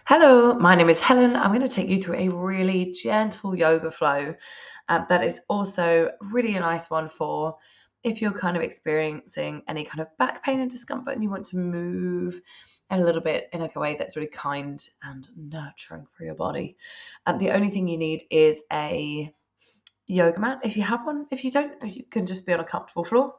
Hello, my name is Helen. I'm going to take you through a really gentle yoga flow that is also really a nice one for if you're kind of experiencing any kind of back pain and discomfort and you want to move a little bit in like a way that's really kind and nurturing for your body. The only thing you need is a yoga mat if you have one. If you don't, you can just be on a comfortable floor.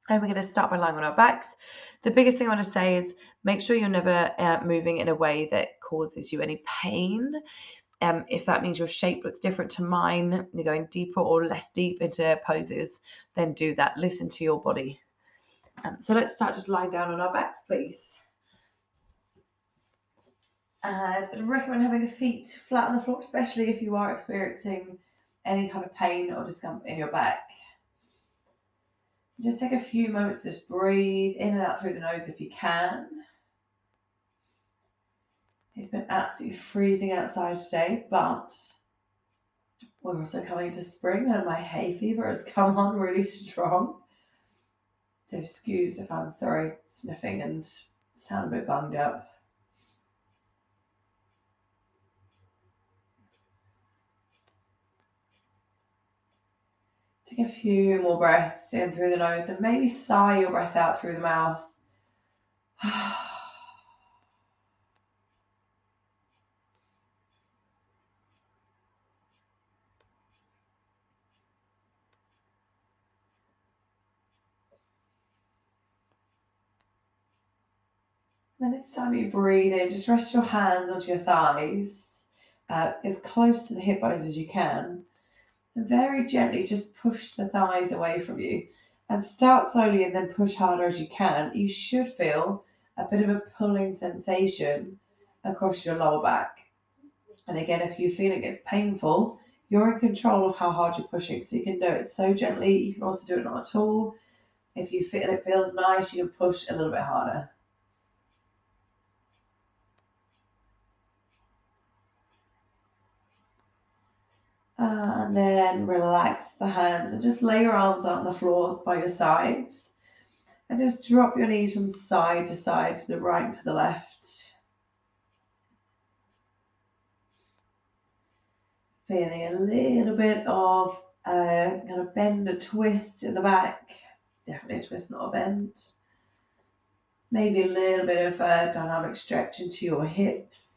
And we're going to start by lying on our backs. The biggest thing I want to say is make sure you're never moving in a way that causes you any pain. If that means your shape looks different to mine, you're going deeper or less deep into poses, then do that. Listen to your body. So let's start just lying down on our backs, please. And I'd recommend having the feet flat on the floor, especially if you are experiencing any kind of pain or discomfort in your back. Just take a few moments to just breathe in and out through the nose if you can. It's been absolutely freezing outside today, but we're also coming into spring and my hay fever has come on really strong. So excuse if I'm sniffing and sound a bit bunged up. Take a few more breaths in through the nose and maybe sigh your breath out through the mouth. The next time you breathe in, just rest your hands onto your thighs, as close to the hip bones as you can, and very gently just push the thighs away from you. And start slowly and then push harder as you can. You should feel a bit of a pulling sensation across your lower back. And again, if you feel it gets painful, you're in control of how hard you're pushing. So you can do it so gently. You can also do it not at all. If you feel it feels nice, you can push a little bit harder. And then relax the hands and just lay your arms out on the floors by your sides. And just drop your knees from side to side, to the right and to the left. Feeling a little bit of kind of bend, a twist in the back. Definitely a twist, not a bend. Maybe a little bit of a dynamic stretch into your hips.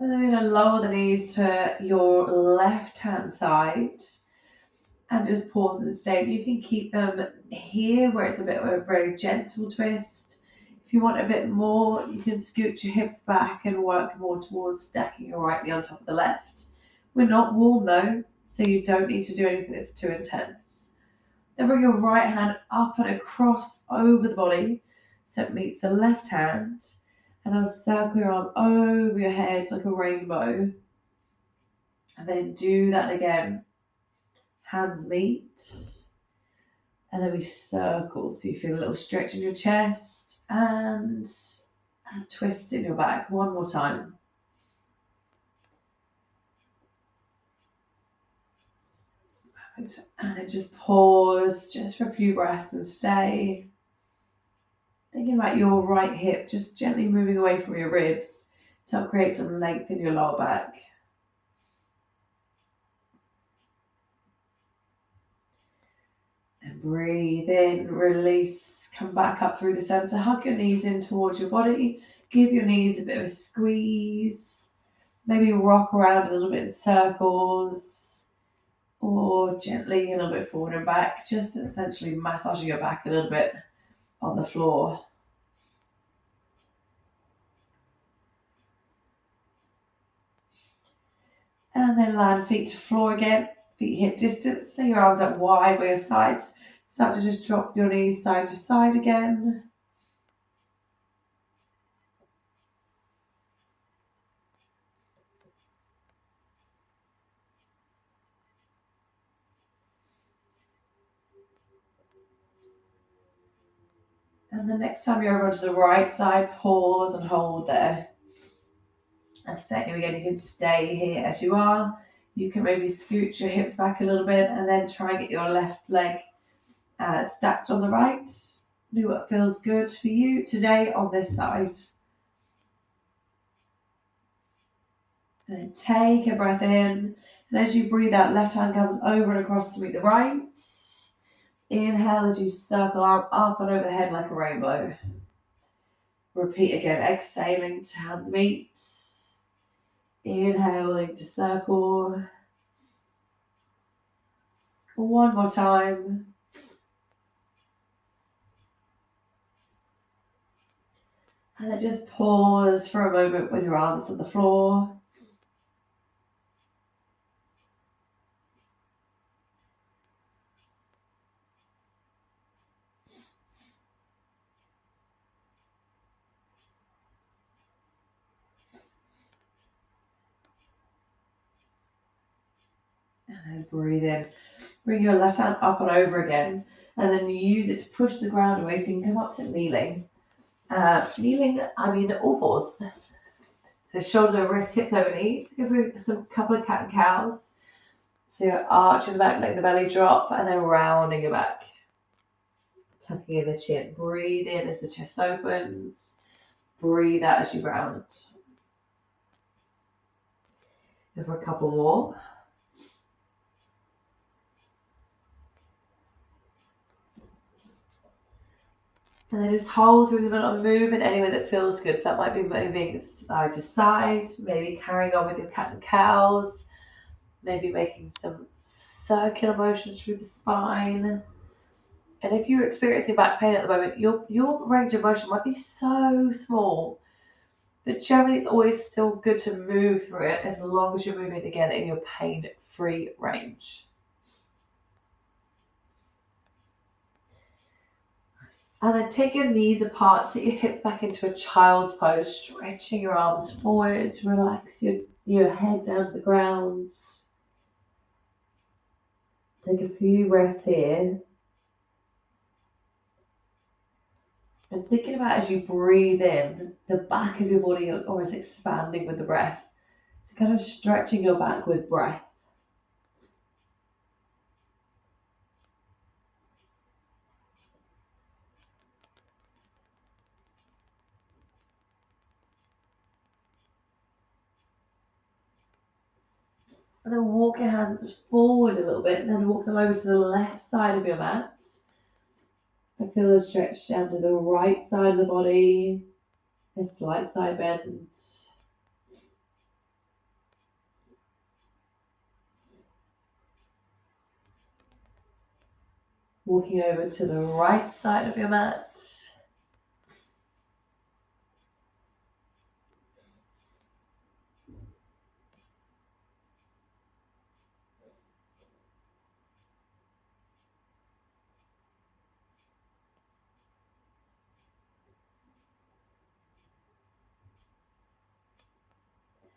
And then we're going to lower the knees to your left hand side and just pause and stay. You can keep them here where it's a bit of a very gentle twist. If you want a bit more, you can scoot your hips back and work more towards stacking your right knee on top of the left. We're not warm though, so you don't need to do anything that's too intense. Then bring your right hand up and across over the body so it meets the left hand. And I'll circle your arm over your head like a rainbow. And then do that again. Hands meet. And then we circle. So you feel a little stretch in your chest and a twist in your back. One more time. And then just pause just for a few breaths and stay. Thinking about your right hip, just gently moving away from your ribs to help create some length in your lower back. And breathe in, release, come back up through the center, hug your knees in towards your body, give your knees a bit of a squeeze, maybe rock around a little bit in circles, or gently a little bit forward and back, just essentially massaging your back a little bit on the floor. And then land feet to floor again, feet hip distance, so your arms up wide by your sides. Start to just drop your knees side to side again. And the next time you're over to the right side, pause and hold there. And same again, you can stay here as you are. You can maybe scoot your hips back a little bit and then try and get your left leg stacked on the right. Do what feels good for you today on this side. And then take a breath in. And as you breathe out, left hand comes over and across to meet the right. Inhale as you circle arm up and over the head like a rainbow. Repeat again, exhaling to hands meet. Inhaling to circle. One more time. And then just pause for a moment with your arms on the floor. And then breathe in. Bring your left hand up and over again. And then use it to push the ground away so you can come up to kneeling. Kneeling, I mean all fours. So shoulders over wrists, hips over knees. Go for some couple of cat and cows. So you're arching the back, letting the belly drop, and then rounding your back. Tucking in the chin. Breathe in as the chest opens. Breathe out as you round. Go for a couple more. And then just hold through the middle and move in any way that feels good. So that might be moving side to side, maybe carrying on with your cat and cows, maybe making some circular motions through the spine. And if you're experiencing back pain at the moment, your range of motion might be so small, but generally it's always still good to move through it as long as you're moving again in your pain-free range. And then take your knees apart, sit your hips back into a child's pose, stretching your arms forward, relax your head down to the ground. Take a few breaths here. And thinking about as you breathe in, the back of your body almost expanding with the breath. So kind of stretching your back with breath. And then walk your hands forward a little bit and then walk them over to the left side of your mat. And feel a stretch down to the right side of the body. A slight side bend. Walking over to the right side of your mat.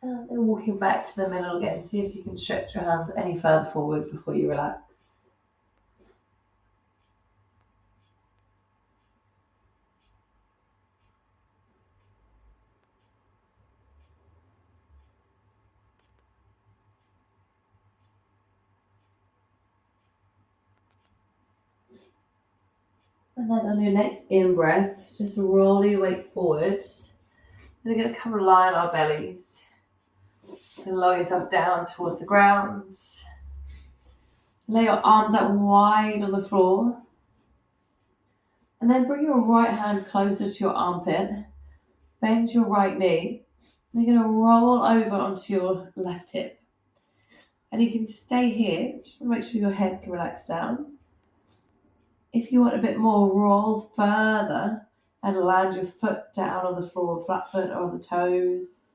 And then walking back to the middle again. See if you can stretch your hands any further forward before you relax. And then on your next in-breath, just roll your weight forward. We're going to come lie on our bellies. So lower yourself down towards the ground. Lay your arms out wide on the floor. And then bring your right hand closer to your armpit. Bend your right knee. And you're going to roll over onto your left hip. And you can stay here. Just want to make sure your head can relax down. If you want a bit more, roll further and land your foot down on the floor, flat foot or on the toes.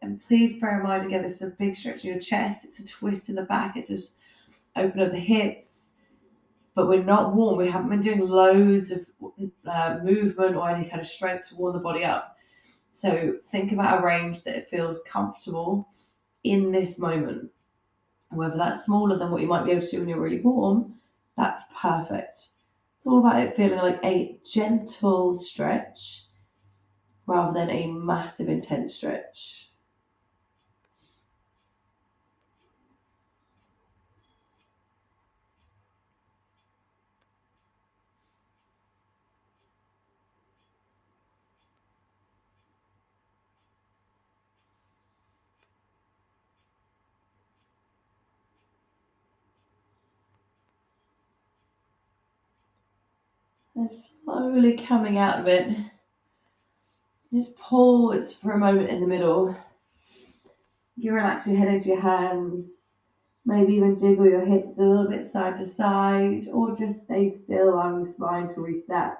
And please bear in mind, again, this is a big stretch in your chest. It's a twist in the back. It's just open up the hips. But we're not warm. We haven't been doing loads of movement or any kind of strength to warm the body up. So think about a range that it feels comfortable in this moment. Whether that's smaller than what you might be able to do when you're really warm, that's perfect. It's all about it feeling like a gentle stretch rather than a massive intense stretch. And slowly coming out of it, just pause for a moment in the middle. You relax your head into your hands, maybe even jiggle your hips a little bit side to side, or just stay still, allowing your spine to restack.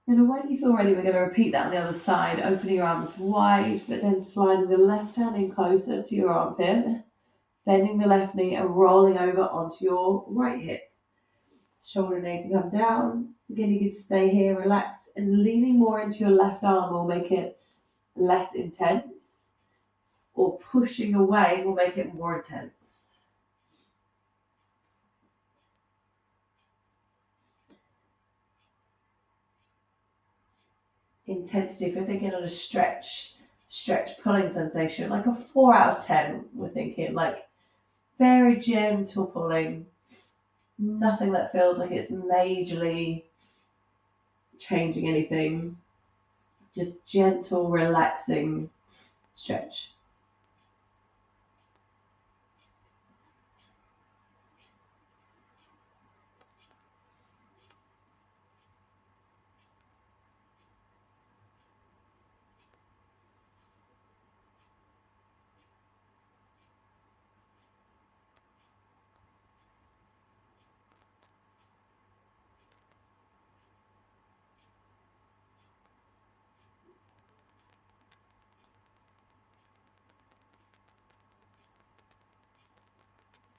And when you feel ready, we're going to repeat that on the other side, opening your arms wide, but then sliding the left hand in closer to your armpit, bending the left knee and rolling over onto your right hip. Shoulder and neck can come down. Again, you can stay here, relax, and leaning more into your left arm will make it less intense, or pushing away will make it more intense. Intensity, if you're thinking on a stretch pulling sensation, like a 4 out of 10, we're thinking like very gentle pulling, nothing that feels like it's majorly changing anything, just gentle, relaxing stretch.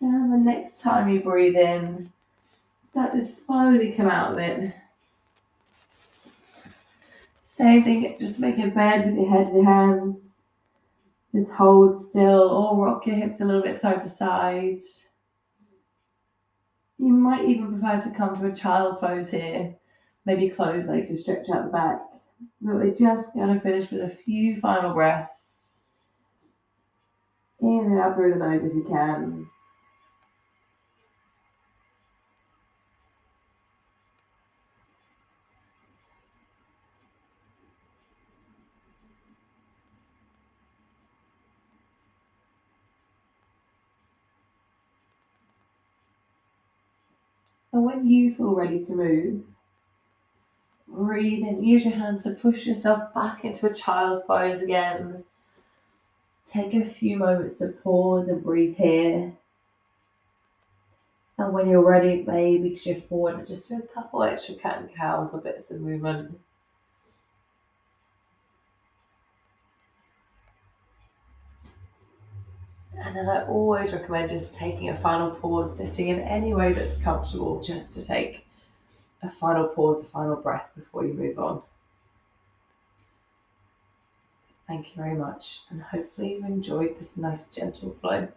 And the next time you breathe in, start to slowly come out of it. Same thing, just make a bed with your head and your hands. Just hold still or rock your hips a little bit side to side. You might even prefer to come to a child's pose here. Maybe close legs to stretch out the back. But we're just going to finish with a few final breaths. In and out through the nose if you can. And when you feel ready to move, breathe in. Use your hands to push yourself back into a child's pose again. Take a few moments to pause and breathe here. And when you're ready, maybe shift forward and just do a couple extra cat and cows or bits of movement. And then I always recommend just taking a final pause, sitting in any way that's comfortable, just to take a final pause, a final breath before you move on. Thank you very much, and hopefully you've enjoyed this nice gentle flow.